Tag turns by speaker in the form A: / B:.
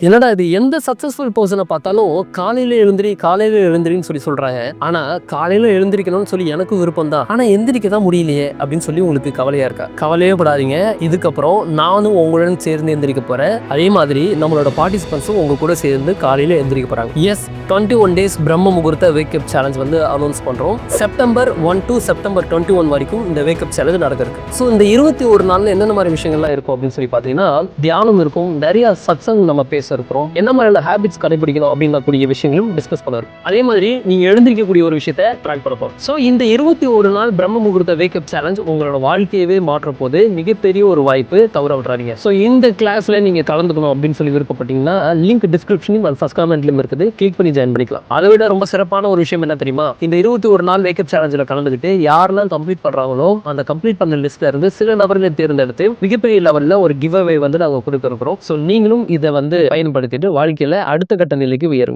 A: என்னடா இது எந்த சக்சஸ்ஃபுல் பர்சனை பார்த்தாலும் காலையில எழுந்திரின்னு சொல்லி சொல்றாங்க. ஆனா காலையில எழுந்திரிக்கணும்னு சொல்லி எனக்கும் விருப்பம் தான். ஆனா எந்திரிக்க தான் முடியலையே அப்படின்னு சொல்லி உங்களுக்கு கவலையா இருக்கா? கவலையே படாதீங்க. இதுக்கப்புறம் நானும் உங்களுடன் சேர்ந்து எந்திரிக்க போறேன். அதே மாதிரி நம்மளோட பார்ட்டிசிபென்ட்ஸும் உங்க கூட சேர்ந்து காலையில எந்திரிக்க போறாங்க. எஸ், 21 days பிரம்ம முகூர்த்த வேக்கப் சேலஞ்ச் வந்து அனௌன்ஸ் பண்றோம். செப்டம்பர் 1 to செப்டம்பர் 21 வரைக்கும் இந்த வேக்கப் சேலஞ்ச் நடக்குது. ஸோ இந்த 21 நாள்ல என்னென்ன மாதிரி விஷயங்கள்லாம் இருக்கும் அப்படின்னு சொல்லி பார்த்தீங்கன்னா, தியானம் இருக்கும், நிறைய சத்சங் நம்ம பேச இருக்கிறோம், என்ன மாதிரியான ஹேபிட்ஸ் கடைபிடிக்கணும் அப்படிங்கக்கூடிய விஷயங்களும் டிஸ்கஸ் பண்ணுறோம். அதே மாதிரி நீங்க எழுந்திருக்கக்கூடிய ஒரு விஷயத்தை ட்ராக் பண்ண போறோம். ஸோ இந்த 21 நாள் பிரம்ம முகூர்த்த வேக்கப் சேலஞ்ச் உங்களோட வாழ்க்கையவே மாற்ற போது மிகப்பெரிய ஒரு வாய்ப்பு, தவற விட்டுறாதீங்க. ஸோ இந்த கிளாஸ்ல நீங்க கலந்துக்கணும் அப்படின்னு சொல்லி விருப்பப்பட்டீங்கன்னா லிங்க் டிஸ்கிரிப்ஷனில் ஃபர்ஸ்ட் கமெண்ட்லயும் இருக்குது, கிளிக் பண்ணி ஜாயின் பண்ணிக்கலாம். அதை விட ரொம்ப சிறப்பான ஒரு விஷயம் என்ன தெரியுமா? இந்த 21 நாள் வேக்கப் சேலஞ்சில் கலந்துக்கிட்டு யாரெல்லாம் கம்ப்ளீட் பண்றாங்களோ அந்த கம்ப்ளீட் பண்ண லிஸ்ட்ல இருந்து சில நபர்களை தேர்ந்தெடுத்து மிகப்பெரிய லெவல்ல ஒரு கிவ் அவே வந்து நாங்க கொடுக்க இருக்கிறோம். ஸோ நீங்களும் இதை வந்து பயன்படுத்திட்டு வாழ்க்கையில அடுத்த கட்ட நிலைக்கு உயரும்.